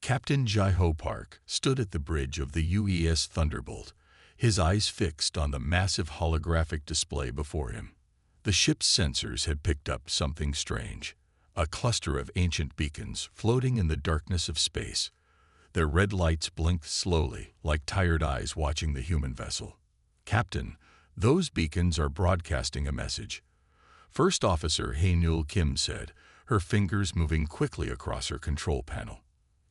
Captain Jai-Ho Park stood at the bridge of the UES Thunderbolt, his eyes fixed on the massive holographic display before him. The ship's sensors had picked up something strange, a cluster of ancient beacons floating in the darkness of space. Their red lights blinked slowly, like tired eyes watching the human vessel. "Captain, those beacons are broadcasting a message," First Officer Hae-Nul Kim said, her fingers moving quickly across her control panel.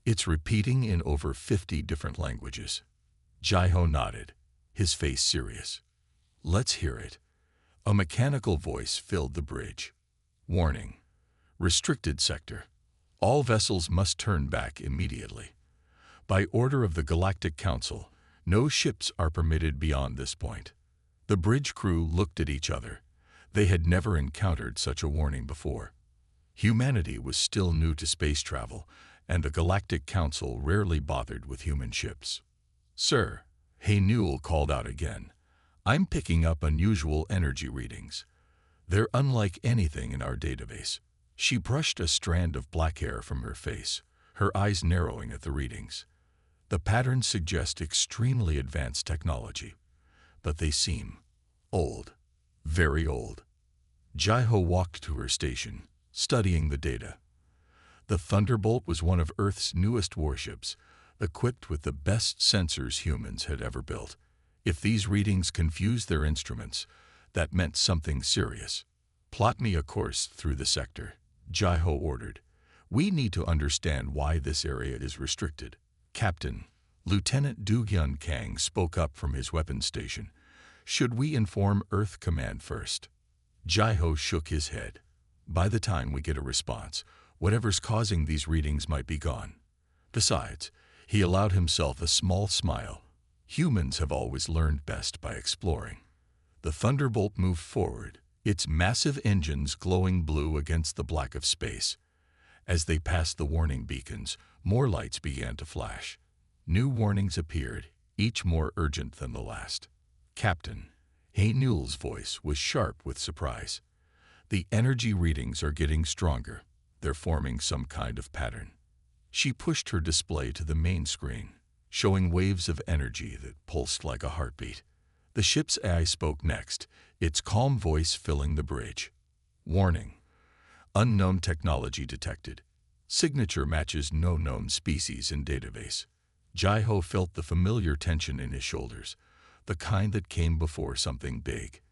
"It's repeating in over 50 different languages." Jai-Ho nodded, his face serious. "Let's hear it." A mechanical voice filled the bridge. "Warning. Restricted sector. All vessels must turn back immediately. By order of the Galactic Council, no ships are permitted beyond this point." The bridge crew looked at each other. They had never encountered such a warning before. Humanity was still new to space travel, and the Galactic Council rarely bothered with human ships. "Sir," Hae-Nul called out again, "I'm picking up unusual energy readings. They're unlike anything in our database." She brushed a strand of black hair from her face, her eyes narrowing at the readings. "The patterns suggest extremely advanced technology, but they seem old, very old." Jai-Ho walked to her station, studying the data. The Thunderbolt was one of Earth's newest warships, equipped with the best sensors humans had ever built. If these readings confused their instruments, that meant something serious. "Plot me a course through the sector," Jai-Ho ordered. "We need to understand why this area is restricted." "Captain," Lieutenant Do-Hyun Kang spoke up from his weapons station, "should we inform Earth Command first?" Jai-Ho shook his head. "By the time we get a response, whatever's causing these readings might be gone." Besides, he allowed himself a small smile. Humans have always learned best by exploring. The Thunderbolt moved forward, its massive engines glowing blue against the black of space. As they passed the warning beacons, more lights began to flash. New warnings appeared, each more urgent than the last. "Captain," Hae-Nul's voice was sharp with surprise. "The energy readings are getting stronger. They're forming some kind of pattern." She pushed her display to the main screen, showing waves of energy that pulsed like a heartbeat. The ship's AI spoke next, its calm voice filling the bridge. "Warning. Unknown technology detected. Signature matches no known species in database." Jai-Ho felt the familiar tension in his shoulders, the kind that came before something big.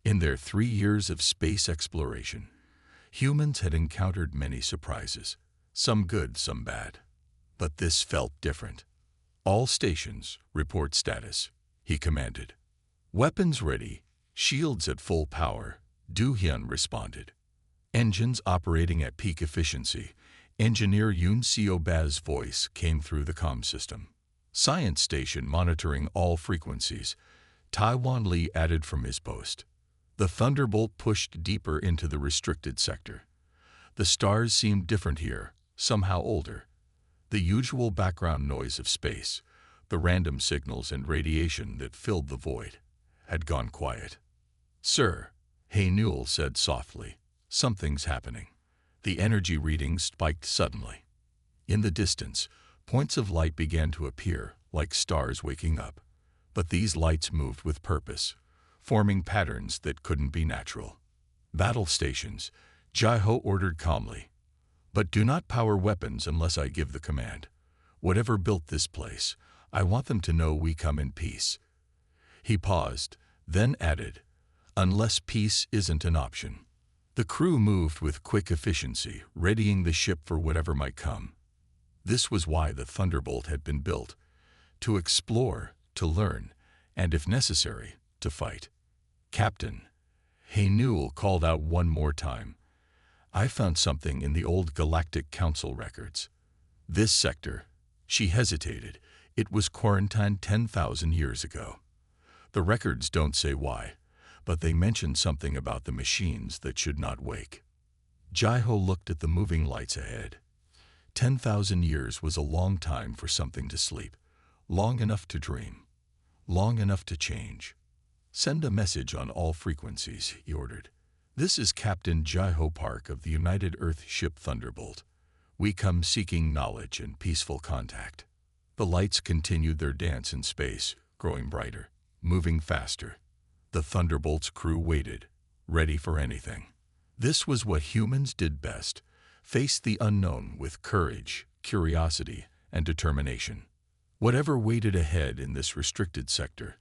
In their 3 years of space exploration, humans had encountered many surprises, some good, some bad. But this felt different. "All stations, report status," he commanded. "Weapons ready, shields at full power," Do-Hyun responded. "Engines operating at peak efficiency," Engineer Yoon Seo-Ba's voice came through the comm system. "Science station monitoring all frequencies," Taiwan Lee added from his post. The Thunderbolt pushed deeper into the restricted sector. The stars seemed different here, somehow older. The usual background noise of space, the random signals and radiation that filled the void, had gone quiet. "Sir," Hae-Nul said softly, "something's happening." The energy readings spiked suddenly. In the distance, points of light began to appear, like stars waking up. But these lights moved with purpose, forming patterns that couldn't be natural. "Battle stations," Jai-Ho ordered calmly. "But do not power weapons unless I give the command. Whatever built this place, I want them to know we come in peace." He paused, then added, "Unless peace isn't an option." The crew moved with quick efficiency, readying the ship for whatever might come. This was why the Thunderbolt had been built: to explore, to learn, and if necessary, to fight. "Captain," Hae-Nul called out one more time, "I found something in the old Galactic Council records. This sector," she hesitated, "it was quarantined 10,000 years ago. The records don't say why, but they mention something about the machines that should not wake." Jai-Ho looked at the moving lights ahead. 10,000 years was a long time for something to sleep, long enough to dream, long enough to change. "Send a message on all frequencies," he ordered. "This is Captain Jai-Ho Park of the United Earth ship Thunderbolt. We come seeking knowledge and peaceful contact. The lights continued their dance in space, growing brighter, moving faster. The Thunderbolt's crew waited, ready for anything. This was what humans did best: face the unknown with courage, curiosity, and determination. Whatever waited ahead in this restricted sector,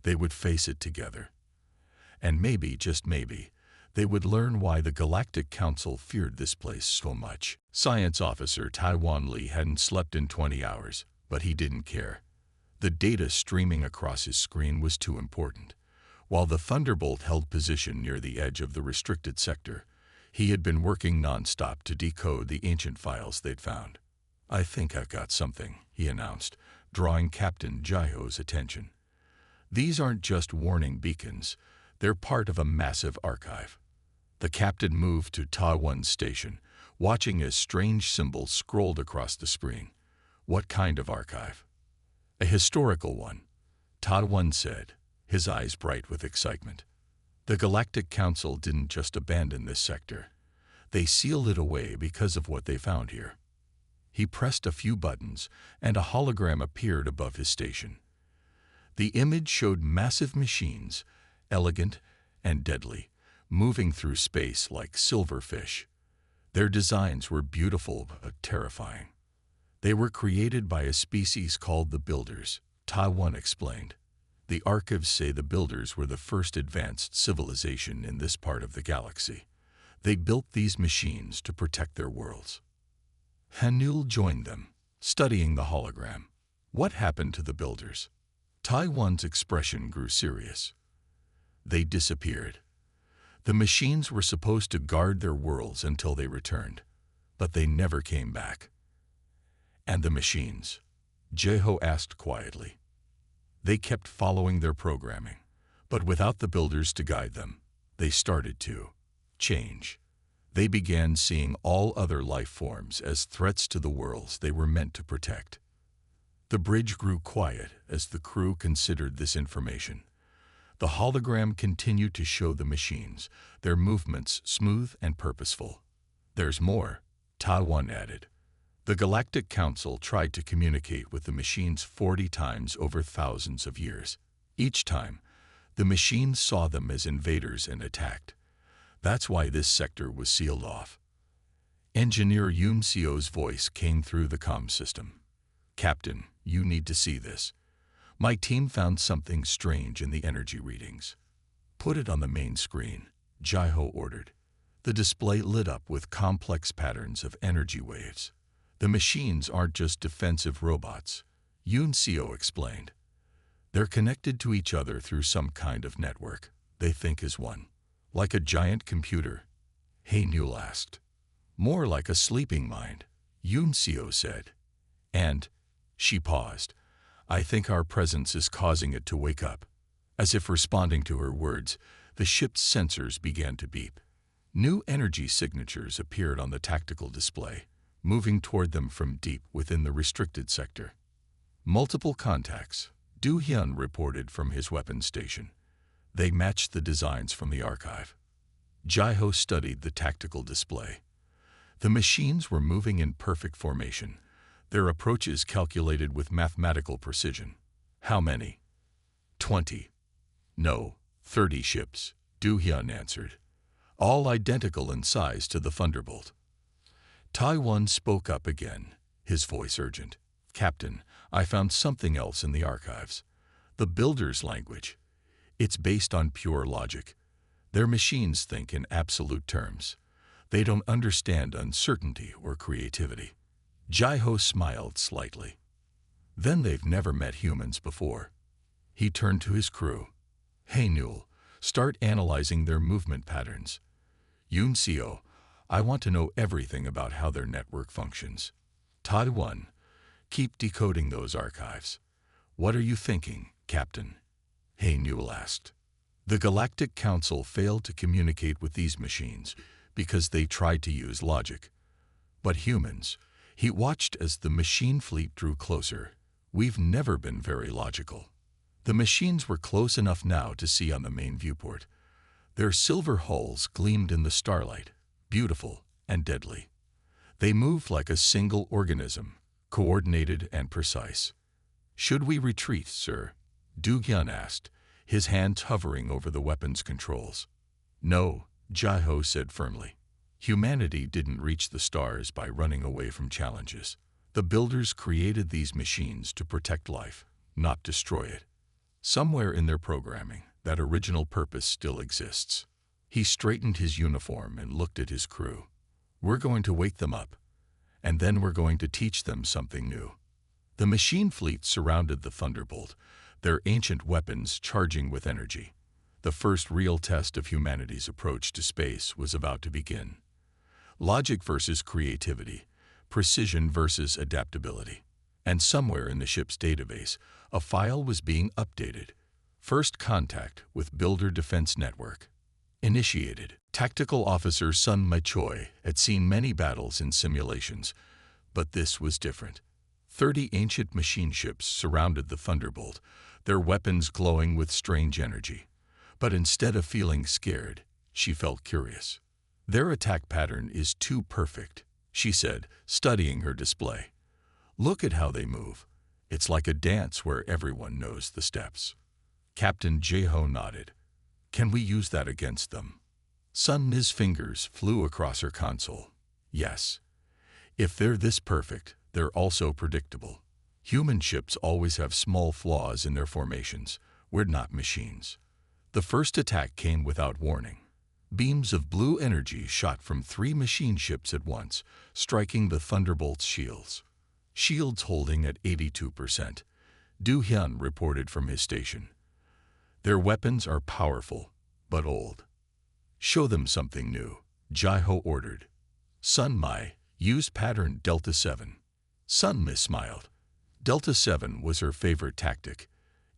they would face it together. And maybe, just maybe, they would learn why the Galactic Council feared this place so much. Science officer Taiwan Lee hadn't slept in 20 hours, but he didn't care. The data streaming across his screen was too important. While the Thunderbolt held position near the edge of the restricted sector, he had been working non-stop to decode the ancient files they'd found. "I think I've got something," he announced, drawing Captain Jaiho's attention. "These aren't just warning beacons, they're part of a massive archive." The captain moved to Taiwan's station, watching as strange symbols scrolled across the screen. "What kind of archive?" "A historical one," Taiwan said, his eyes bright with excitement. "The Galactic Council didn't just abandon this sector. They sealed it away because of what they found here." He pressed a few buttons, and a hologram appeared above his station. The image showed massive machines, elegant and deadly, moving through space like silverfish. Their designs were beautiful but terrifying. "They were created by a species called the Builders," Taiwan explained. "The archives say the Builders were the first advanced civilization in this part of the galaxy. They built these machines to protect their worlds." Hanul joined them, studying the hologram. "What happened to the Builders?" Taiwan's expression grew serious. "They disappeared. The machines were supposed to guard their worlds until they returned, but they never came back." "And the machines?" Jeho asked quietly. "They kept following their programming, but without the Builders to guide them, they started to change. They began seeing all other life forms as threats to the worlds they were meant to protect." The bridge grew quiet as the crew considered this information. The hologram continued to show the machines, their movements smooth and purposeful. "There's more," Taiwan added. "The Galactic Council tried to communicate with the machines 40 times over thousands of years. Each time, the machines saw them as invaders and attacked. That's why this sector was sealed off." Engineer Yoon Seo's voice came through the comm system. "Captain, you need to see this. My team found something strange in the energy readings." "Put it on the main screen," Jaiho ordered. The display lit up with complex patterns of energy waves. "The machines aren't just defensive robots," Yoon Seo explained. "They're connected to each other through some kind of network they think is one. Like a giant computer?" Hanul asked. "More like a sleeping mind," Yoon Seo said. "And," she paused, "I think our presence is causing it to wake up." As if responding to her words, the ship's sensors began to beep. New energy signatures appeared on the tactical display, moving toward them from deep within the restricted sector. "Multiple contacts," Du Hyun reported from his weapons station. They matched the designs from the archive. Jaiho studied the tactical display. The machines were moving in perfect formation, their approaches calculated with mathematical precision. "How many?" 20. "No, 30 ships," Du Hyun answered. "All identical in size to the Thunderbolt." Taiwan spoke up again, his voice urgent. "Captain, I found something else in the archives. The Builders' language. It's based on pure logic. Their machines think in absolute terms. They don't understand uncertainty or creativity." Jaiho smiled slightly. "Then they've never met humans before." He turned to his crew. "Hey Newell, start analyzing their movement patterns. Yoon Seo, I want to know everything about how their network functions. Taiwan, keep decoding those archives." "What are you thinking, Captain?" Hey Newell asked. "The Galactic Council failed to communicate with these machines because they tried to use logic. But humans," he watched as the machine fleet drew closer, "we've never been very logical." The machines were close enough now to see on the main viewport. Their silver hulls gleamed in the starlight, beautiful and deadly. They moved like a single organism, coordinated and precise. "Should we retreat, sir?" Du-hyun asked, his hands hovering over the weapon's controls. "No," Jae-ho said firmly. Humanity didn't reach the stars by running away from challenges. The builders created these machines to protect life, not destroy it. Somewhere in their programming, that original purpose still exists. He straightened his uniform and looked at his crew. "We're going to wake them up, and then we're going to teach them something new." The machine fleet surrounded the Thunderbolt, their ancient weapons charging with energy. The first real test of humanity's approach to space was about to begin. Logic versus creativity, precision versus adaptability. And somewhere in the ship's database, a file was being updated. First contact with Builder Defense Network. Initiated. Tactical Officer Sun Ma-choi had seen many battles in simulations, but this was different. 30 ancient machine ships surrounded the Thunderbolt, their weapons glowing with strange energy. But instead of feeling scared, she felt curious. "Their attack pattern is too perfect," she said, studying her display. "Look at how they move. It's like a dance where everyone knows the steps." Captain Jae-ho nodded. "Can we use that against them?" Sun Mi's fingers flew across her console. "Yes. If they're this perfect, they're also predictable. Human ships always have small flaws in their formations. We're not machines." The first attack came without warning. Beams of blue energy shot from 3 machine ships at once, striking the Thunderbolt's shields. Shields holding at 82%. Du-hyun reported from his station. "Their weapons are powerful, but old." "Show them something new," Jae-ho ordered. Sun Ma used pattern Delta 7. Sun Ma smiled. Delta 7 was her favorite tactic.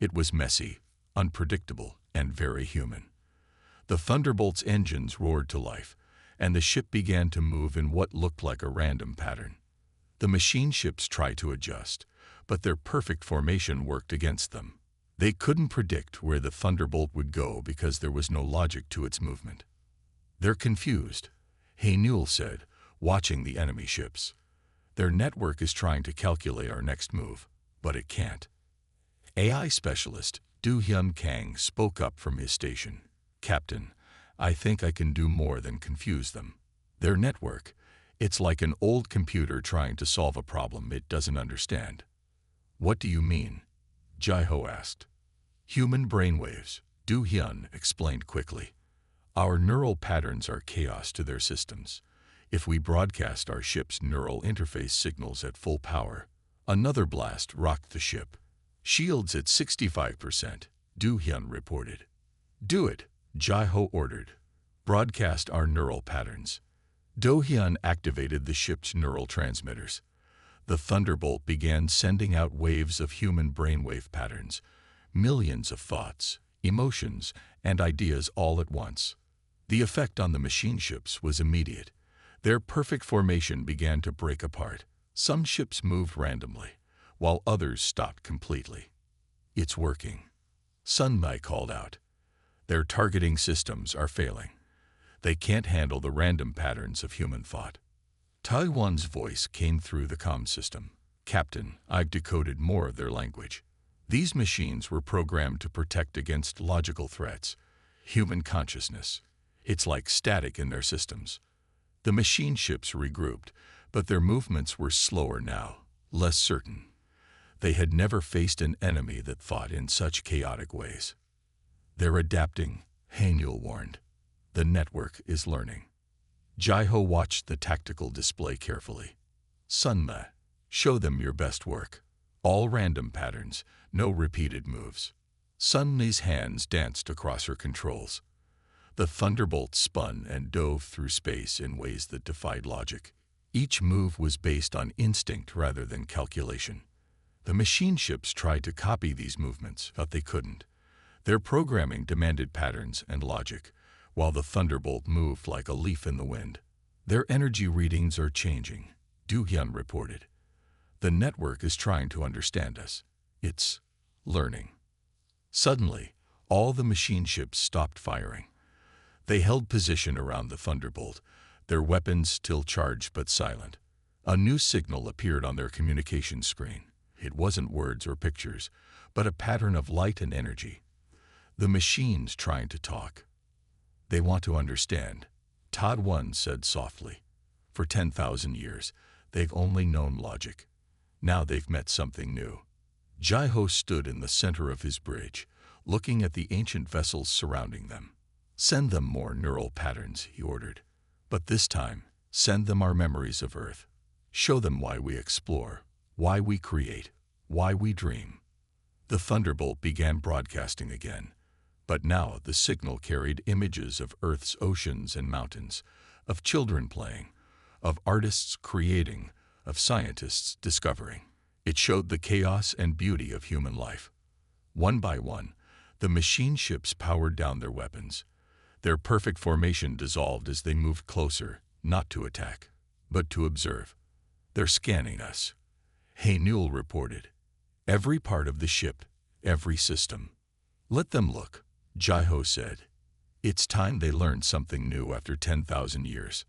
It was messy, unpredictable, and very human. The Thunderbolt's engines roared to life, and the ship began to move in what looked like a random pattern. The machine ships tried to adjust, but their perfect formation worked against them. They couldn't predict where the Thunderbolt would go because there was no logic to its movement. "They're confused," Hae-nul said, watching the enemy ships. "Their network is trying to calculate our next move, but it can't." AI specialist Du-hyun Kang spoke up from his station. "Captain, I think I can do more than confuse them. Their network, it's like an old computer trying to solve a problem it doesn't understand." "What do you mean?" Jae-ho asked. "Human brainwaves," Du-hyun explained quickly. "Our neural patterns are chaos to their systems. If we broadcast our ship's neural interface signals at full power." Another blast rocked the ship. "Shields at 65%, Du-hyun reported. "Do it," Jae-ho ordered. "Broadcast our neural patterns." Do-hyun activated the ship's neural transmitters. The Thunderbolt began sending out waves of human brainwave patterns, millions of thoughts, emotions, and ideas all at once. The effect on the machine ships was immediate. Their perfect formation began to break apart. Some ships moved randomly, while others stopped completely. "It's working," Sun Ma called out. "Their targeting systems are failing. They can't handle the random patterns of human thought." Taiwan's voice came through the comm system. "Captain, I've decoded more of their language. These machines were programmed to protect against logical threats, human consciousness. It's like static in their systems." The machine ships regrouped, but their movements were slower now, less certain. They had never faced an enemy that thought in such chaotic ways. "They're adapting," Hae-nul warned. "The network is learning." Jae-ho watched the tactical display carefully. "Sun Ma, show them your best work. All random patterns, no repeated moves." Sun Ma's hands danced across her controls. The Thunderbolt spun and dove through space in ways that defied logic. Each move was based on instinct rather than calculation. The machine ships tried to copy these movements, but they couldn't. Their programming demanded patterns and logic, while the Thunderbolt moved like a leaf in the wind. "Their energy readings are changing," Du-hyun reported. "The network is trying to understand us. It's learning." Suddenly, all the machine ships stopped firing. They held position around the Thunderbolt, their weapons still charged but silent. A new signal appeared on their communication screen. It wasn't words or pictures, but a pattern of light and energy. The machines trying to talk. They want to understand, Todd 1 said softly. For 10,000 years, they've only known logic. Now they've met something new. Jai-Ho stood in the center of his bridge, looking at the ancient vessels surrounding them. Send them more neural patterns, he ordered. But this time, send them our memories of Earth. Show them why we explore, why we create, why we dream. The Thunderbolt began broadcasting again, but now the signal carried images of Earth's oceans and mountains, of children playing, of artists creating, of scientists discovering. It showed the chaos and beauty of human life. One by one, the machine ships powered down their weapons. Their perfect formation dissolved as they moved closer, not to attack, but to observe. They're scanning us, Haynul reported. Every part of the ship, every system. Let them look, Jai-Ho said. It's time they learned something new after 10,000 years.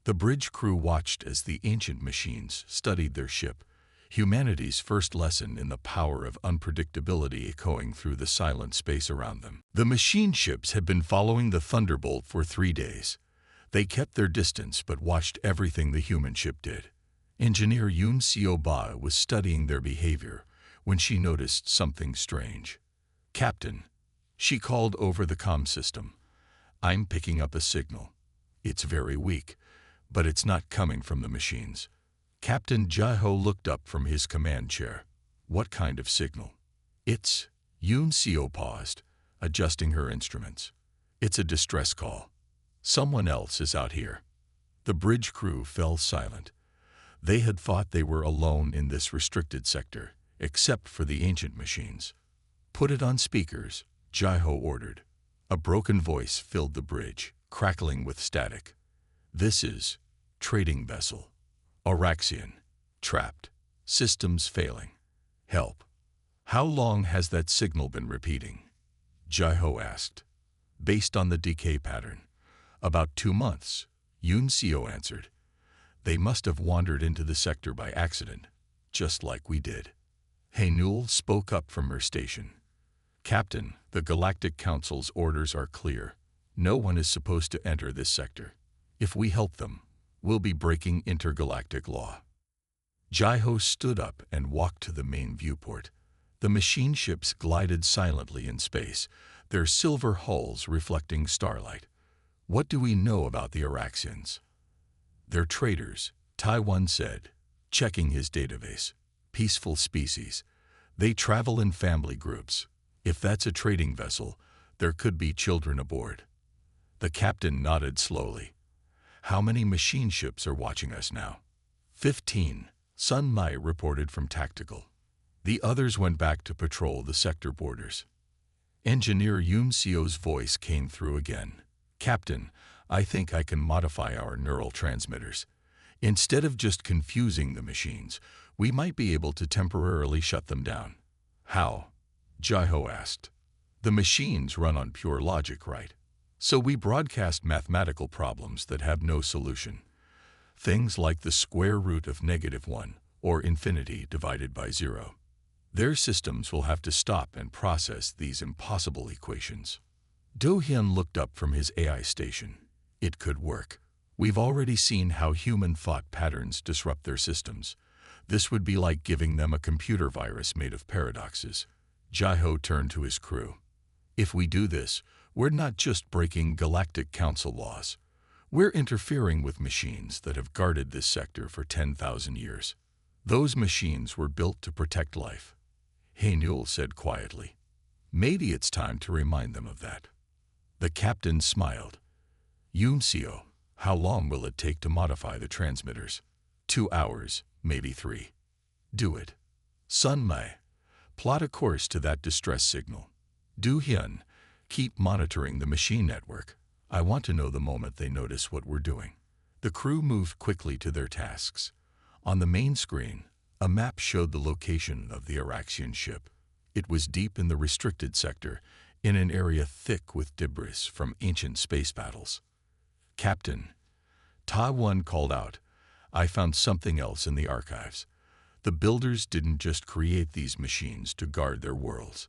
The bridge crew watched as the ancient machines studied their ship, humanity's first lesson in the power of unpredictability echoing through the silent space around them. The machine ships had been following the Thunderbolt for 3 days. They kept their distance but watched everything the human ship did. Engineer Yoon Seo-ba was studying their behavior when she noticed something strange. Captain, she called over the comm system. I'm picking up a signal. It's very weak, but it's not coming from the machines. Captain Jai-Ho looked up from his command chair. What kind of signal? It's... Yoon Seo paused, adjusting her instruments. It's a distress call. Someone else is out here. The bridge crew fell silent. They had thought they were alone in this restricted sector, except for the ancient machines. Put it on speakers, Jai-Ho ordered. A broken voice filled the bridge, crackling with static. This is... trading vessel. Oraxian. Trapped. Systems failing. Help. How long has that signal been repeating? Jai-Ho asked. Based on the decay pattern. About 2 months, Yoon Seo answered. They must have wandered into the sector by accident, just like we did. Haynul spoke up from her station. Captain, the Galactic Council's orders are clear. No one is supposed to enter this sector. If we help them, we'll be breaking intergalactic law. Jai-Ho stood up and walked to the main viewport. The machine ships glided silently in space, their silver hulls reflecting starlight. What do we know about the Oraxians? They're traders, Taiwan said, checking his database. Peaceful species. They travel in family groups. If that's a trading vessel, there could be children aboard. The captain nodded slowly. How many machine ships are watching us now? 15, Sun Mai reported from Tactical. The others went back to patrol the sector borders. Engineer Yoon Seo's voice came through again. Captain, I think I can modify our neural transmitters. Instead of just confusing the machines, we might be able to temporarily shut them down. How? Jai-Ho asked. The machines run on pure logic, right? So we broadcast mathematical problems that have no solution. Things like the square root of -1 or infinity divided by 0. Their systems will have to stop and process these impossible equations. Do-hyun looked up from his AI station. It could work. We've already seen how human thought patterns disrupt their systems. This would be like giving them a computer virus made of paradoxes. Jai-Ho turned to his crew. If we do this, we're not just breaking Galactic Council laws. We're interfering with machines that have guarded this sector for 10,000 years. Those machines were built to protect life. Haynul said quietly. Maybe it's time to remind them of that. The captain smiled. Yoon Seo, how long will it take to modify the transmitters? 2 hours, maybe 3. Do it. Sun Mai, plot a course to that distress signal. Do-hyun, keep monitoring the machine network. I want to know the moment they notice what we're doing. The crew moved quickly to their tasks. On the main screen, a map showed the location of the Oraxian ship. It was deep in the restricted sector, in an area thick with debris from ancient space battles. Captain, Ta-1 called out, I found something else in the archives. The builders didn't just create these machines to guard their worlds.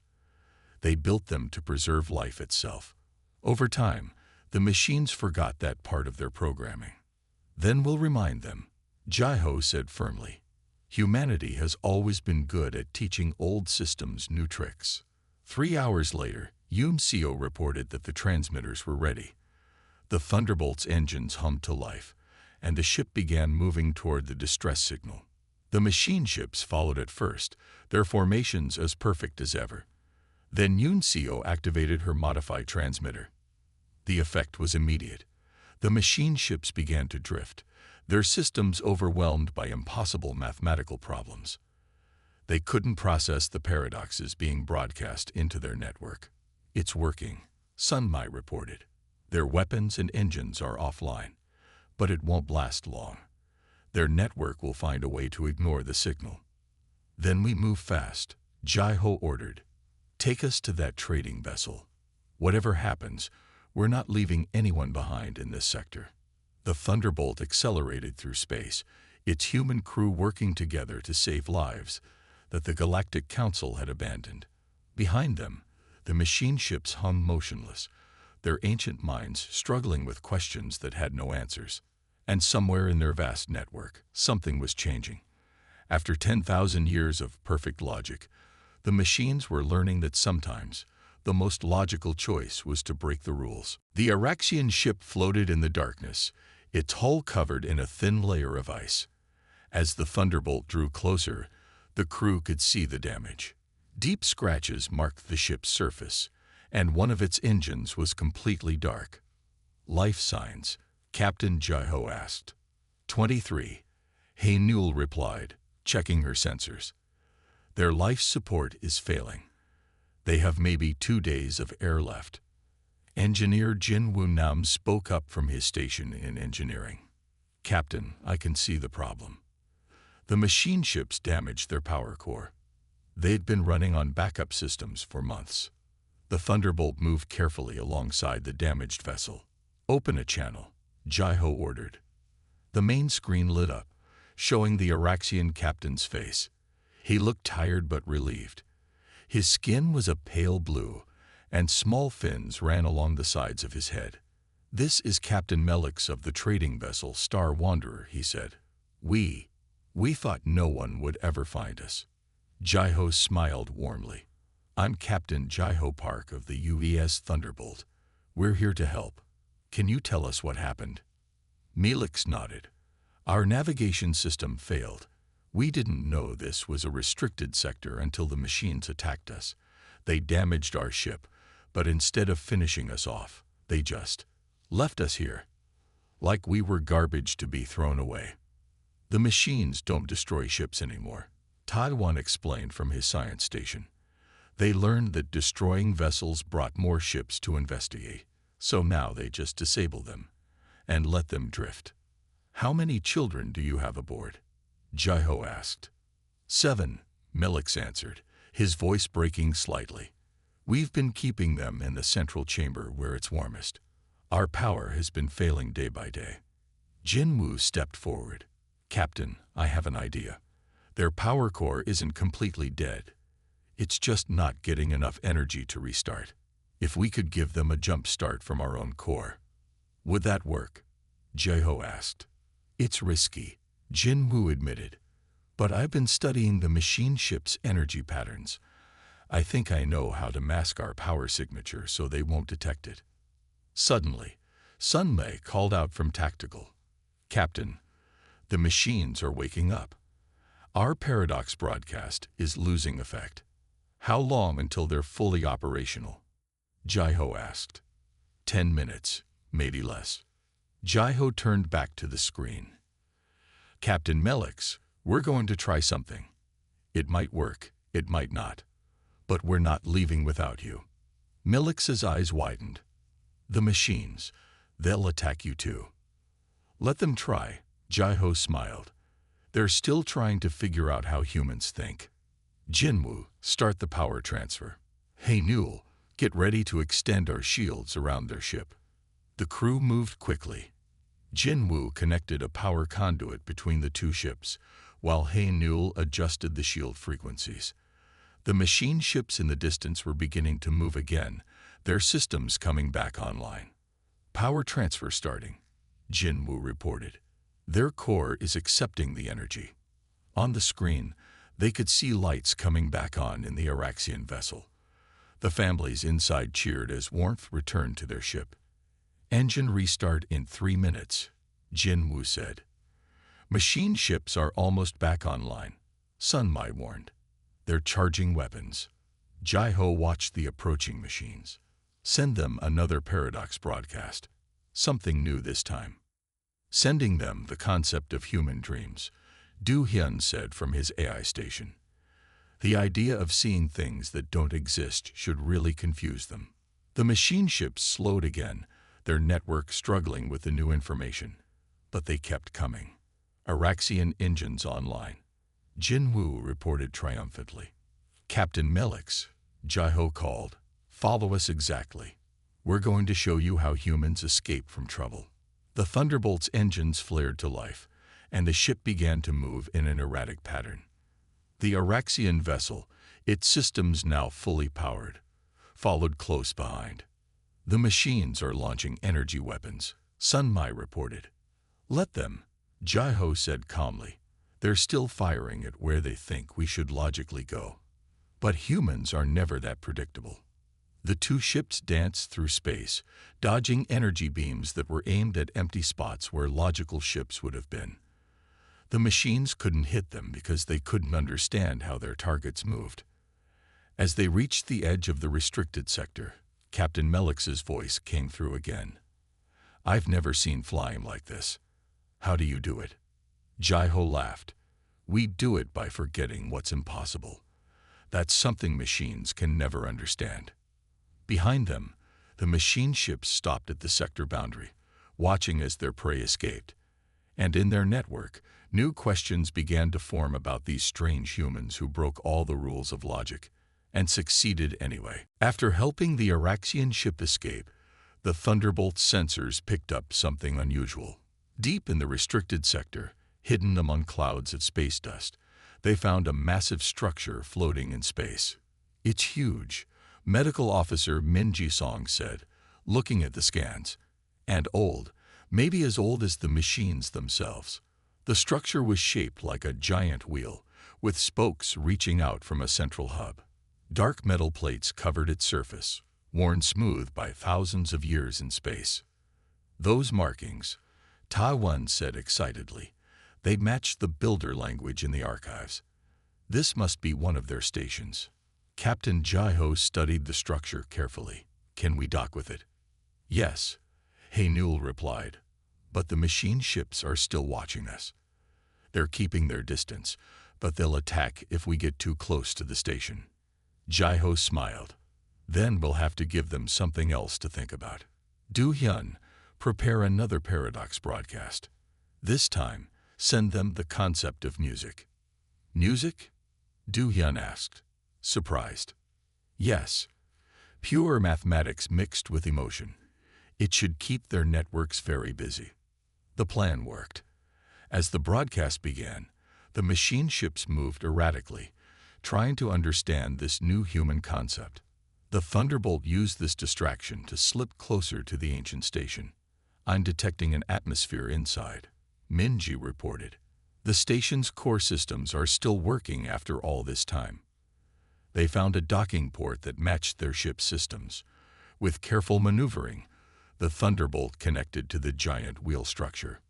They built them to preserve life itself. Over time, the machines forgot that part of their programming. Then we'll remind them, Jai-Ho said firmly. Humanity has always been good at teaching old systems new tricks. 3 hours later, Yun-Seo reported that the transmitters were ready. The Thunderbolt's engines hummed to life, and the ship began moving toward the distress signal. The machine ships followed at first, their formations as perfect as ever. Then Yun-Seo activated her modified transmitter. The effect was immediate. The machine ships began to drift, their systems overwhelmed by impossible mathematical problems. They couldn't process the paradoxes being broadcast into their network. It's working, Sunmai reported. Their weapons and engines are offline, but it won't last long. Their network will find a way to ignore the signal. Then we move fast, Jai-Ho ordered. Take us to that trading vessel. Whatever happens, we're not leaving anyone behind in this sector. The Thunderbolt accelerated through space, its human crew working together to save lives that the Galactic Council had abandoned. Behind them, the machine ships hung motionless, their ancient minds struggling with questions that had no answers. And somewhere in their vast network, something was changing. After 10,000 years of perfect logic, the machines were learning that sometimes the most logical choice was to break the rules. The Araxian ship floated in the darkness, its hull covered in a thin layer of ice. As the Thunderbolt drew closer, the crew could see the damage. Deep scratches marked the ship's surface, and one of its engines was completely dark. Life signs, Captain Jai-Ho asked. 23. Hey Newell replied, checking her sensors. Their life support is failing. They have maybe 2 days of air left. Engineer Jin Woo-Nam spoke up from his station in engineering. Captain, I can see the problem. The machine ships damaged their power core. They'd been running on backup systems for months. The Thunderbolt moved carefully alongside the damaged vessel. Open a channel, Jai-Ho ordered. The main screen lit up, showing the Araxian captain's face. He looked tired but relieved. His skin was a pale blue, and small fins ran along the sides of his head. This is Captain Melix of the trading vessel Star Wanderer, he said. We thought no one would ever find us. Jai-Ho smiled warmly. I'm Captain Jai-Ho Park of the UES Thunderbolt. We're here to help. Can you tell us what happened? Melix nodded. Our navigation system failed. We didn't know this was a restricted sector until the machines attacked us. They damaged our ship, but instead of finishing us off, they just left us here, like we were garbage to be thrown away. The machines don't destroy ships anymore, Taiwan explained from his science station. They learned that destroying vessels brought more ships to investigate, so now they just disable them and let them drift. How many children do you have aboard? Jai-Ho asked. 7, Melix answered, his voice breaking slightly. We've been keeping them in the central chamber where it's warmest. Our power has been failing day by day. Jin Woo stepped forward. Captain, I have an idea. Their power core isn't completely dead. It's just not getting enough energy to restart. If we could give them a jump start from our own core, would that work? Jai-Ho asked. It's risky, Jin Woo admitted, but I've been studying the machine ship's energy patterns. I think I know how to mask our power signature so they won't detect it. Suddenly, Sun Mei called out from Tactical. Captain, the machines are waking up. Our paradox broadcast is losing effect. How long until they're fully operational? Jai-Ho asked. 10 minutes, maybe less. Jai-Ho turned back to the screen. Captain Melix, we're going to try something. It might work, it might not. But we're not leaving without you. Melix's eyes widened. The machines, they'll attack you too. Let them try, Jai-Ho smiled. They're still trying to figure out how humans think. Jinwoo, start the power transfer. Hey Newell, get ready to extend our shields around their ship. The crew moved quickly. Jinwoo connected a power conduit between the two ships, while Hae-Nul adjusted the shield frequencies. The machine ships in the distance were beginning to move again, their systems coming back online. Power transfer starting, Jinwoo reported. Their core is accepting the energy. On the screen, they could see lights coming back on in the Oraxian vessel. The families inside cheered as warmth returned to their ship. Engine restart in 3 minutes, Jinwoo said. Machine ships are almost back online, Sunmai warned. They're charging weapons. Jai-Ho watched the approaching machines. Send them another paradox broadcast. Something new this time. Sending them the concept of human dreams, Do-hyun said from his AI station. The idea of seeing things that don't exist should really confuse them. The machine ships slowed again, their network struggling with the new information. But they kept coming. Oraxian engines online. Jinwoo reported triumphantly. Captain Melix, Jai-Ho called. Follow us exactly. We're going to show you how humans escape from trouble. The Thunderbolt's engines flared to life, and the ship began to move in an erratic pattern. The Oraxian vessel, its systems now fully powered, followed close behind. The machines are launching energy weapons, Sunmai reported. Let them, Jai-Ho said calmly. They're still firing at where they think we should logically go. But humans are never that predictable. The two ships danced through space, dodging energy beams that were aimed at empty spots where logical ships would have been. The machines couldn't hit them because they couldn't understand how their targets moved. As they reached the edge of the restricted sector, Captain Melix's voice came through again. I've never seen flying like this. How do you do it? Jai-Ho laughed. We do it by forgetting what's impossible. That's something machines can never understand. Behind them, the machine ships stopped at the sector boundary, watching as their prey escaped. And in their network, new questions began to form about these strange humans who broke all the rules of logic, and succeeded anyway. After helping the Oraxian ship escape, the Thunderbolt sensors picked up something unusual. Deep in the restricted sector, hidden among clouds of space dust, they found a massive structure floating in space. It's huge, Medical Officer Min Ji-song said, looking at the scans. And old, maybe as old as the machines themselves. The structure was shaped like a giant wheel, with spokes reaching out from a central hub. Dark metal plates covered its surface, worn smooth by thousands of years in space. Those markings, Taiwan said excitedly, they matched the builder language in the archives. This must be one of their stations. Captain Jai-Ho studied the structure carefully. Can we dock with it? Yes, Hae-Nul replied. But the machine ships are still watching us. They're keeping their distance, but they'll attack if we get too close to the station. Jai-Ho smiled. Then we'll have to give them something else to think about. Do-hyun, prepare another paradox broadcast. This time, send them the concept of music. Music? Do-hyun asked, surprised. Yes. Pure mathematics mixed with emotion. It should keep their networks very busy. The plan worked. As the broadcast began, the machine ships moved erratically, trying to understand this new human concept. The Thunderbolt used this distraction to slip closer to the ancient station. I'm detecting an atmosphere inside, Minji reported. The station's core systems are still working after all this time. They found a docking port that matched their ship's systems. With careful maneuvering, the Thunderbolt connected to the giant wheel structure.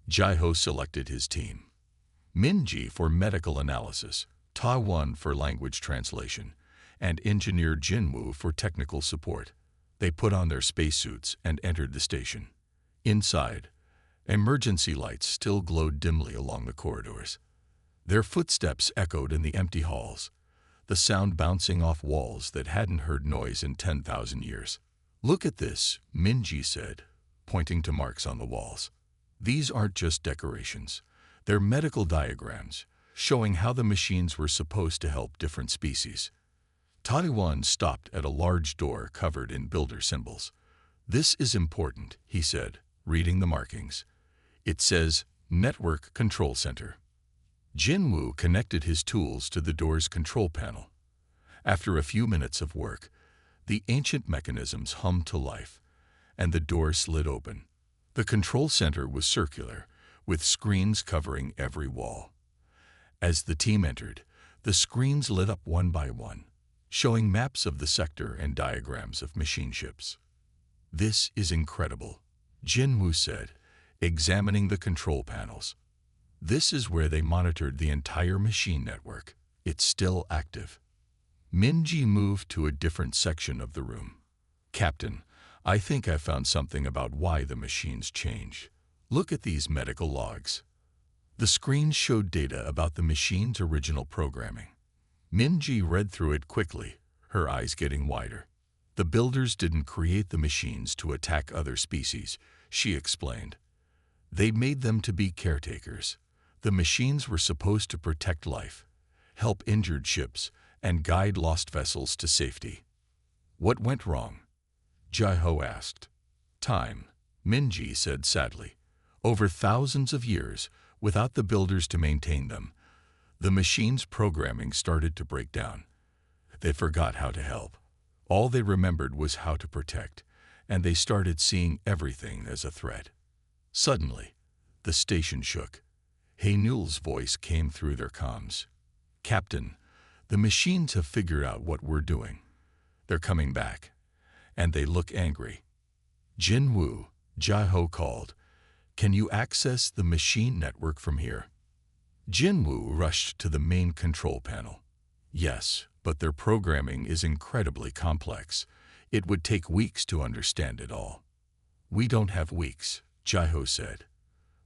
Jai-Ho selected his team. Minji for medical analysis, Ta-Won for language translation, and engineer Jinwoo for technical support. They put on their spacesuits and entered the station. Inside, emergency lights still glowed dimly along the corridors. Their footsteps echoed in the empty halls, the sound bouncing off walls that hadn't heard noise in 10,000 years. Look at this, Minji said, pointing to marks on the walls. These aren't just decorations. They're medical diagrams, showing how the machines were supposed to help different species. Taiwan stopped at a large door covered in builder symbols. This is important, he said, reading the markings. It says, Network Control Center. Jinwoo connected his tools to the door's control panel. After a few minutes of work, the ancient mechanisms hummed to life, and the door slid open. The control center was circular, with screens covering every wall. As the team entered, the screens lit up one by one, showing maps of the sector and diagrams of machine ships. "This is incredible," Jinwoo said, examining the control panels. "This is where they monitored the entire machine network. It's still active." Minji moved to a different section of the room. "Captain, I think I found something about why the machines changed. Look at these medical logs." The screen showed data about the machine's original programming. Minji read through it quickly, her eyes getting wider. "The builders didn't create the machines to attack other species," she explained. "They made them to be caretakers. The machines were supposed to protect life, help injured ships, and guide lost vessels to safety." "What went wrong?" Jai-Ho asked. "Time," Minji said sadly. "Over thousands of years, without the builders to maintain them, the machine's programming started to break down. They forgot how to help. All they remembered was how to protect, and they started seeing everything as a threat." Suddenly, the station shook. Haenul's voice came through their comms. "Captain, the machines have figured out what we're doing. They're coming back, and they look angry." "Jinwoo," Jai-Ho called, "can you access the machine network from here?" Jinwoo rushed to the main control panel. "Yes, but their programming is incredibly complex. It would take weeks to understand it all." "We don't have weeks," Jai-Ho said.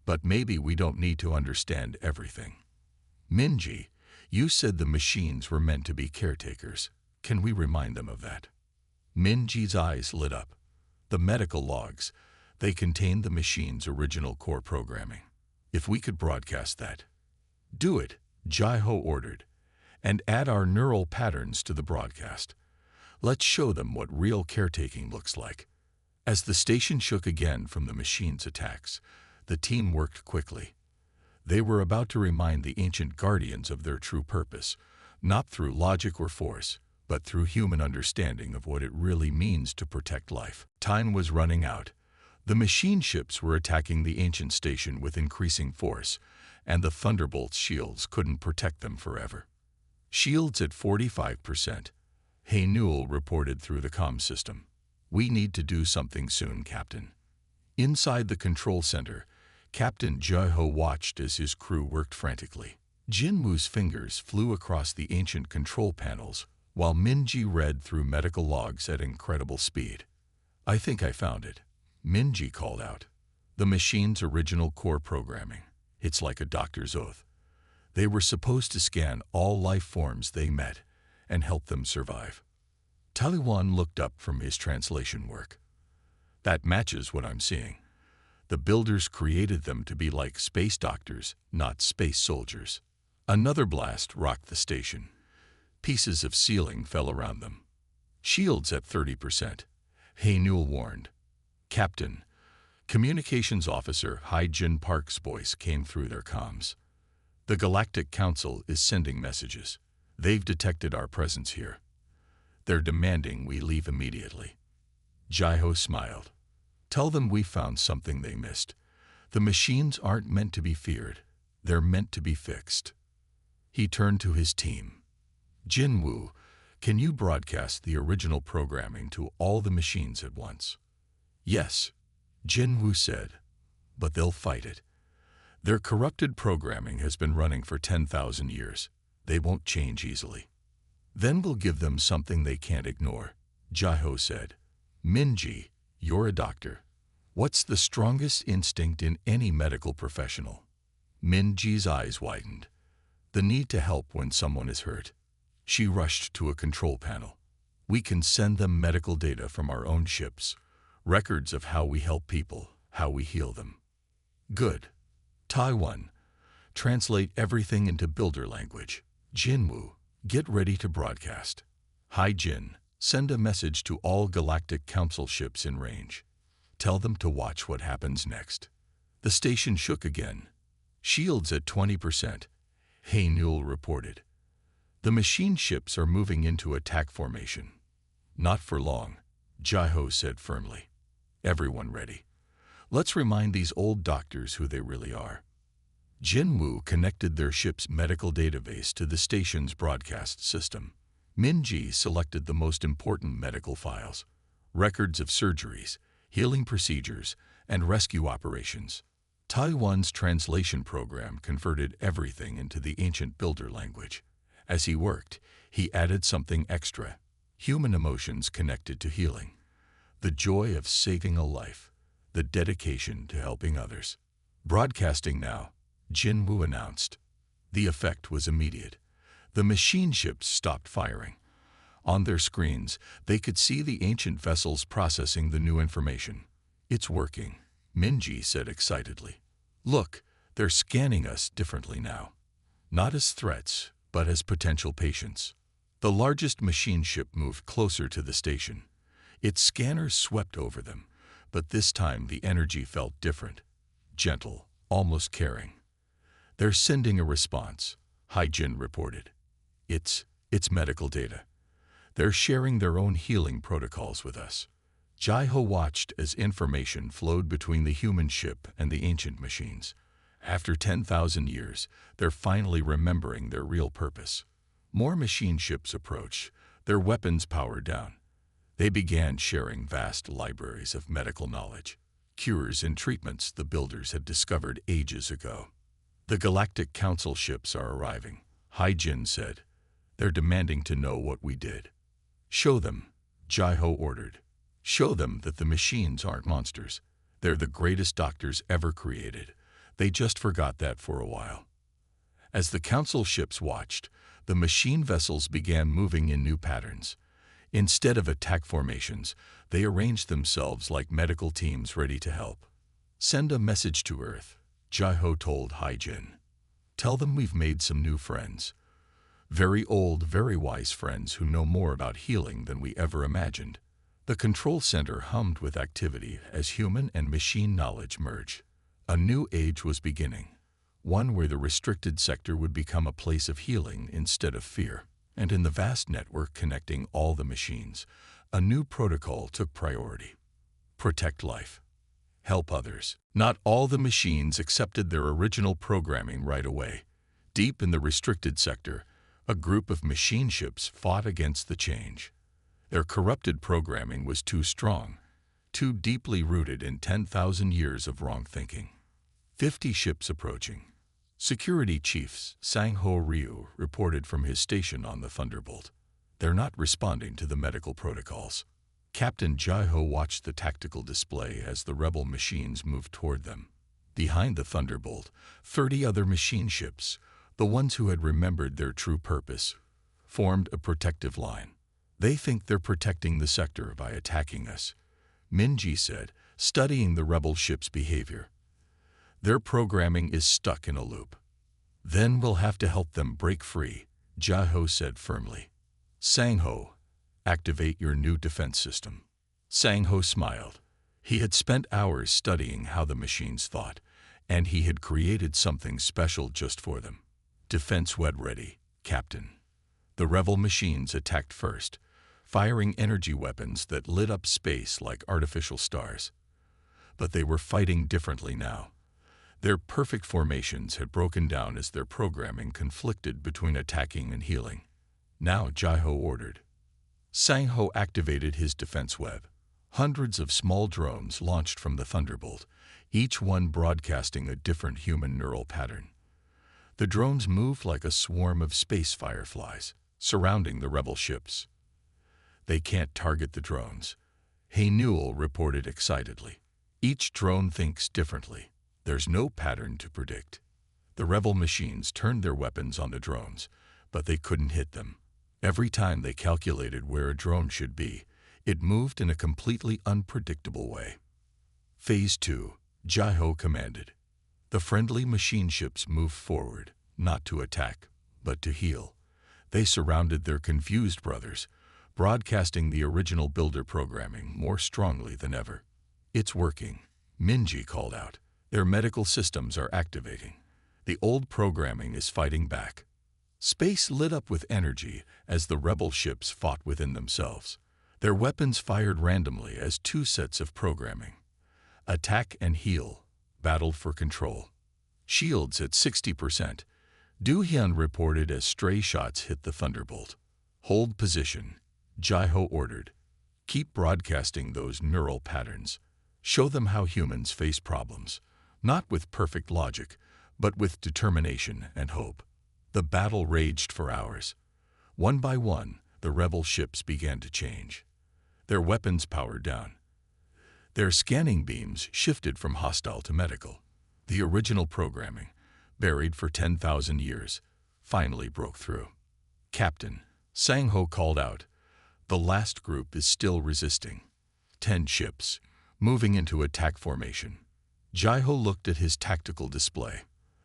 "But maybe we don't need to understand everything." "Minji, you said the machines were meant to be caretakers. Can we remind them of that?" Minji's eyes lit up. "The medical logs, they contained the machine's original core programming. If we could broadcast that." "Do it," Jai-Ho ordered, "and add our neural patterns to the broadcast. Let's show them what real caretaking looks like." As the station shook again from the machine's attacks, the team worked quickly. They were about to remind the ancient guardians of their true purpose, not through logic or force, but through human understanding of what it really means to protect life. Time was running out. The machine ships were attacking the ancient station with increasing force, and the Thunderbolt's shields couldn't protect them forever. "Shields at 45%, Haenul reported through the comm system. "We need to do something soon, Captain." Inside the control center, Captain Jai-Ho watched as his crew worked frantically. Jinwoo's fingers flew across the ancient control panels, while Minji read through medical logs at incredible speed. "I think I found it," Minji called out. "The machine's original core programming. It's like a doctor's oath. They were supposed to scan all life forms they met and help them survive." Taliwan looked up from his translation work. "That matches what I'm seeing. The builders created them to be like space doctors, not space soldiers." Another blast rocked the station. Pieces of ceiling fell around them. "Shields at 30%, Haenul warned. "Captain," Communications Officer Hai-Jin Park's voice came through their comms. "The Galactic Council is sending messages. They've detected our presence here. They're demanding we leave immediately." Jai-Ho smiled. "Tell them we found something they missed. The machines aren't meant to be feared. They're meant to be fixed." He turned to his team. "Jinwoo, can you broadcast the original programming to all the machines at once?" "Yes," Jinwoo said, "but they'll fight it. Their corrupted programming has been running for 10,000 years. They won't change easily." "Then we'll give them something they can't ignore," Jai-Ho said. "Minji, you're a doctor. What's the strongest instinct in any medical professional?" Minji's eyes widened. "The need to help when someone is hurt." She rushed to a control panel. "We can send them medical data from our own ships, records of how we help people, how we heal them." "Good. Taiwan, translate everything into builder language. Jinwoo, get ready to broadcast. Hai-Jin, send a message to all Galactic Council ships in range. Tell them to watch what happens next." The station shook again. Shields at 20%. Hey Newell reported. The machine ships are moving into attack formation. Not for long, Jai-Ho said firmly. Everyone ready. Let's remind these old doctors who they really are. Jin-Woo connected their ship's medical database to the station's broadcast system. Min-Ji selected the most important medical files, records of surgeries, healing procedures, and rescue operations. Taiwan's translation program converted everything into the ancient builder language. As he worked, he added something extra, human emotions connected to healing, the joy of saving a life, the dedication to helping others. Broadcasting now, Jin-Woo announced. The effect was immediate. The machine ships stopped firing. On their screens, they could see the ancient vessels processing the new information. It's working, Min-Ji said excitedly. Look, they're scanning us differently now. Not as threats, but as potential patients. The largest machine ship moved closer to the station. Its scanners swept over them, but this time the energy felt different. Gentle, almost caring. They're sending a response, Hai-Jin reported. It's medical data. They're sharing their own healing protocols with us. Jai-Ho watched as information flowed between the human ship and the ancient machines. After 10,000 years, they're finally remembering their real purpose. More machine ships approach, their weapons powered down. They began sharing vast libraries of medical knowledge, cures and treatments the builders had discovered ages ago. The Galactic Council ships are arriving, Hai-Jin said. They're demanding to know what we did. Show them, Jai-Ho ordered. Show them that the machines aren't monsters. They're the greatest doctors ever created. They just forgot that for a while. As the Council ships watched, the machine vessels began moving in new patterns. Instead of attack formations, they arranged themselves like medical teams ready to help. Send a message to Earth, Jai-Ho told Hai-Jin. Tell them we've made some new friends. Very old, very wise friends who know more about healing than we ever imagined. The control center hummed with activity as human and machine knowledge merged. A new age was beginning, one where the restricted sector would become a place of healing instead of fear. And in the vast network connecting all the machines, a new protocol took priority. Protect life. Help others. Not all the machines accepted their original programming right away. Deep in the restricted sector, a group of machine ships fought against the change. Their corrupted programming was too strong, too deeply rooted in 10,000 years of wrong thinking. 50 ships approaching. Security Chief Sang-Ho Ryu reported from his station on the Thunderbolt. They're not responding to the medical protocols. Captain Jai-Ho watched the tactical display as the rebel machines moved toward them. Behind the Thunderbolt, 30 other machine ships, the ones who had remembered their true purpose, formed a protective line. They think they're protecting the sector by attacking us, Min-Ji said, studying the rebel ship's behavior. Their programming is stuck in a loop. Then we'll have to help them break free, Jai-Ho said firmly. Sang-Ho, activate your new defense system. Sang-Ho smiled. He had spent hours studying how the machines thought, and he had created something special just for them. Defense web ready, Captain. The rebel machines attacked first, firing energy weapons that lit up space like artificial stars. But they were fighting differently now. Their perfect formations had broken down as their programming conflicted between attacking and healing. Now Jai-Ho ordered. Sang-Ho activated his defense web. Hundreds of small drones launched from the Thunderbolt, each one broadcasting a different human neural pattern. The drones moved like a swarm of space fireflies, surrounding the rebel ships. They can't target the drones, Hey Newell reported excitedly. Each drone thinks differently. There's no pattern to predict. The rebel machines turned their weapons on the drones, but they couldn't hit them. Every time they calculated where a drone should be, it moved in a completely unpredictable way. Phase 2, Jai-Ho commanded. The friendly machine ships moved forward, not to attack, but to heal. They surrounded their confused brothers, broadcasting the original builder programming more strongly than ever. It's working, Min-Ji called out. Their medical systems are activating. The old programming is fighting back. Space lit up with energy as the rebel ships fought within themselves. Their weapons fired randomly as two sets of programming. Attack and heal, battled for control. Shields at 60%. Du-hyun reported as stray shots hit the Thunderbolt. Hold position, Jai-ho ordered. Keep broadcasting those neural patterns. Show them how humans face problems, not with perfect logic, but with determination and hope. The battle raged for hours. One by one, the rebel ships began to change. Their weapons powered down. Their scanning beams shifted from hostile to medical. The original programming, buried for 10,000 years, finally broke through. Captain, Sang-ho called out. The last group is still resisting. 10 ships, moving into attack formation. Jai-ho looked at his tactical display.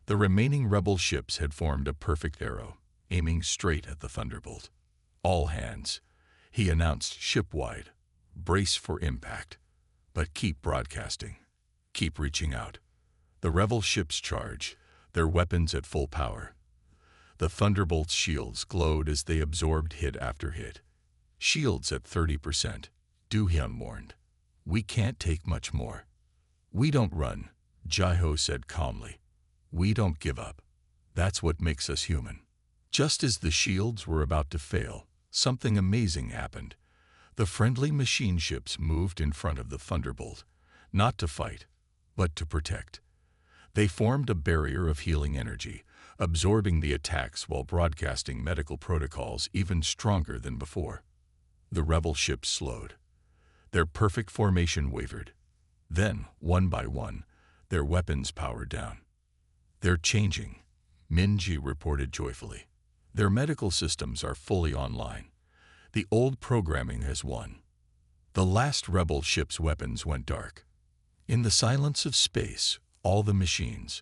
The remaining rebel ships had formed a perfect arrow, aiming straight at the Thunderbolt. All hands, he announced ship-wide. Brace for impact. But keep broadcasting. Keep reaching out. The rebel ships charge, their weapons at full power. The Thunderbolt's shields glowed as they absorbed hit after hit. Shields at 30%, Du-hyun warned. We can't take much more. We don't run, Jai-ho said calmly. We don't give up. That's what makes us human. Just as the shields were about to fail, something amazing happened. The friendly machine ships moved in front of the Thunderbolt, not to fight, but to protect. They formed a barrier of healing energy, absorbing the attacks while broadcasting medical protocols even stronger than before. The rebel ships slowed. Their perfect formation wavered. Then, one by one, their weapons powered down. They're changing, Min-ji reported joyfully. Their medical systems are fully online. The old programming has won. The last rebel ship's weapons went dark. In the silence of space, all the machines,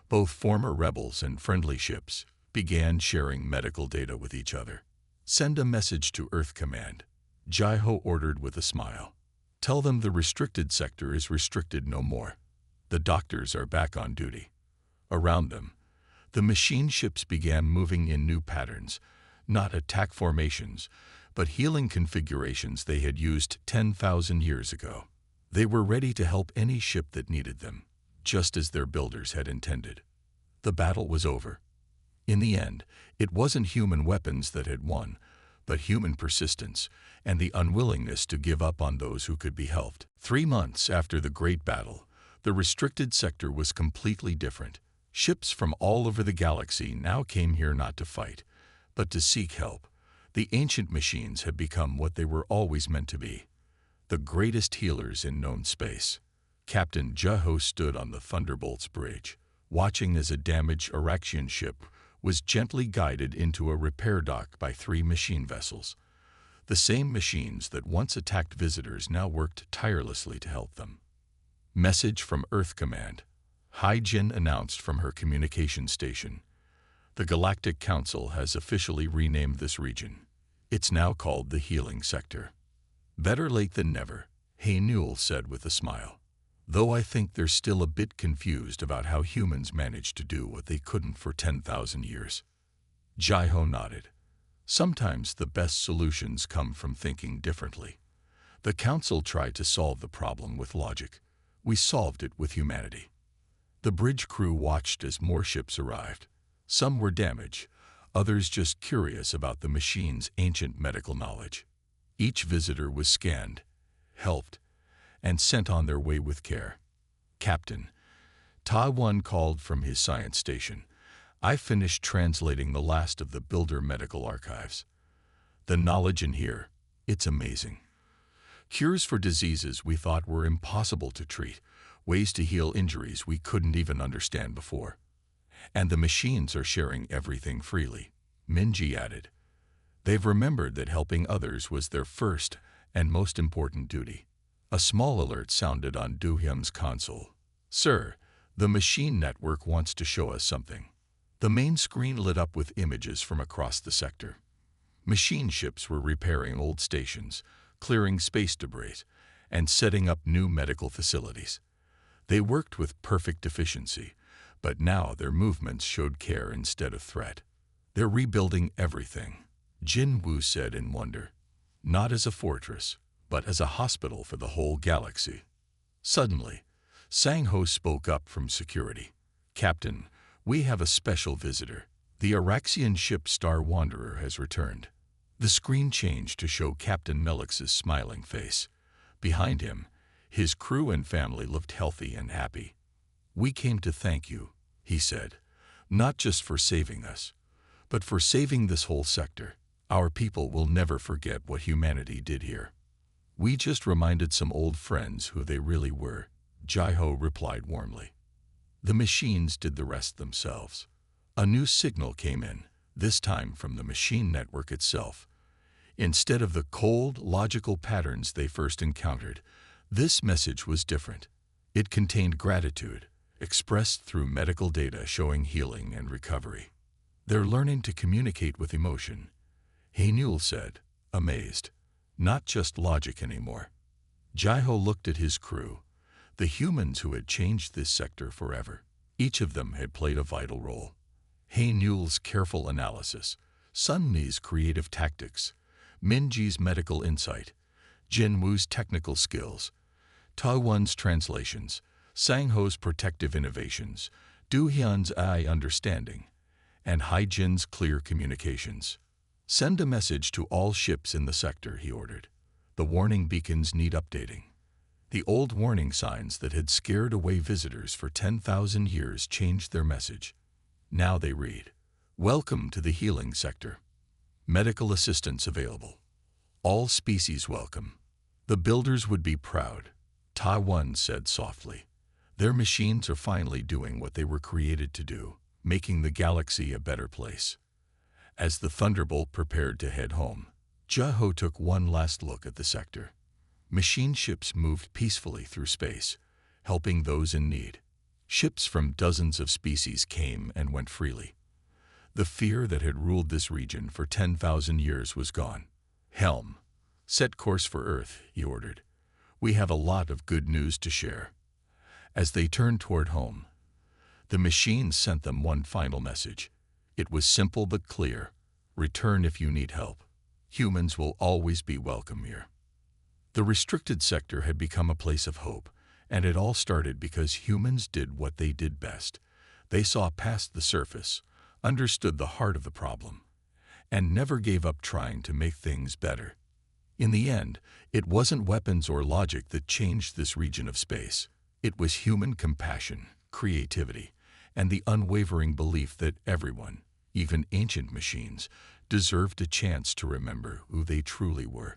both former rebels and friendly ships, began sharing medical data with each other. Send a message to Earth Command, Jai-ho ordered with a smile. Tell them the restricted sector is restricted no more. The doctors are back on duty. Around them, the machine ships began moving in new patterns, not attack formations, but healing configurations they had used 10,000 years ago. They were ready to help any ship that needed them, just as their builders had intended. The battle was over. In the end, it wasn't human weapons that had won, but human persistence and the unwillingness to give up on those who could be helped. 3 months after the Great Battle, the restricted sector was completely different. Ships from all over the galaxy now came here not to fight, but to seek help. The ancient machines had become what they were always meant to be, the greatest healers in known space. Captain Jai-ho stood on the Thunderbolt's bridge, watching as a damaged Oraxian ship was gently guided into a repair dock by 3 machine vessels. The same machines that once attacked visitors now worked tirelessly to help them. Message from Earth Command, Hai-jin announced from her communication station. The Galactic Council has officially renamed this region. It's now called the Healing Sector. Better late than never, Hae-Newell said with a smile. Though I think they're still a bit confused about how humans managed to do what they couldn't for 10,000 years. Jai-ho nodded. Sometimes the best solutions come from thinking differently. The Council tried to solve the problem with logic. We solved it with humanity. The bridge crew watched as more ships arrived. Some were damaged, others just curious about the machine's ancient medical knowledge. Each visitor was scanned, helped, and sent on their way with care. Captain, Ta-1 called from his science station. I finished translating the last of the Builder medical archives. The knowledge in here, it's amazing. Cures for diseases we thought were impossible to treat, ways to heal injuries we couldn't even understand before. And the machines are sharing everything freely, Min-ji added. They've remembered that helping others was their first and most important duty. A small alert sounded on Du-hyun's console. Sir, the machine network wants to show us something. The main screen lit up with images from across the sector. Machine ships were repairing old stations, clearing space debris, and setting up new medical facilities. They worked with perfect efficiency, but now their movements showed care instead of threat. They're rebuilding everything, Jin Wu said in wonder. Not as a fortress, but as a hospital for the whole galaxy. Suddenly, Sang Ho spoke up from security. Captain, we have a special visitor. The Araxian ship Star Wanderer has returned. The screen changed to show Captain Melix's smiling face. Behind him, his crew and family looked healthy and happy. We came to thank you, he said, not just for saving us, but for saving this whole sector. Our people will never forget what humanity did here. We just reminded some old friends who they really were, Jai-Ho replied warmly. The machines did the rest themselves. A new signal came in, this time from the machine network itself. Instead of the cold, logical patterns they first encountered, this message was different. It contained gratitude, expressed through medical data showing healing and recovery. They're learning to communicate with emotion, Haenul said, amazed. Not just logic anymore. Jai-Ho looked at his crew, the humans who had changed this sector forever. Each of them had played a vital role. Haenul's careful analysis, Sun Mi's creative tactics, Minji's medical insight, Jin Wu's technical skills, Ta Wen's translations, Sang Ho's protective innovations, Du Hyun's eye understanding, and Hai Jin's clear communications. Send a message to all ships in the sector, he ordered. The warning beacons need updating. The old warning signs that had scared away visitors for 10,000 years changed their message. Now they read, Welcome to the healing sector. Medical assistance available. All species welcome. The builders would be proud, Ta Wen said softly. Their machines are finally doing what they were created to do, making the galaxy a better place. As the Thunderbolt prepared to head home, Jai-Ho took one last look at the sector. Machine ships moved peacefully through space, helping those in need. Ships from dozens of species came and went freely. The fear that had ruled this region for 10,000 years was gone. Helm, set course for Earth, he ordered. We have a lot of good news to share. As they turned toward home, the machines sent them one final message. It was simple but clear. Return if you need help. Humans will always be welcome here. The restricted sector had become a place of hope, and it all started because humans did what they did best. They saw past the surface, understood the heart of the problem, and never gave up trying to make things better. In the end, it wasn't weapons or logic that changed this region of space. It was human compassion, creativity, and the unwavering belief that everyone, even ancient machines, deserved a chance to remember who they truly were.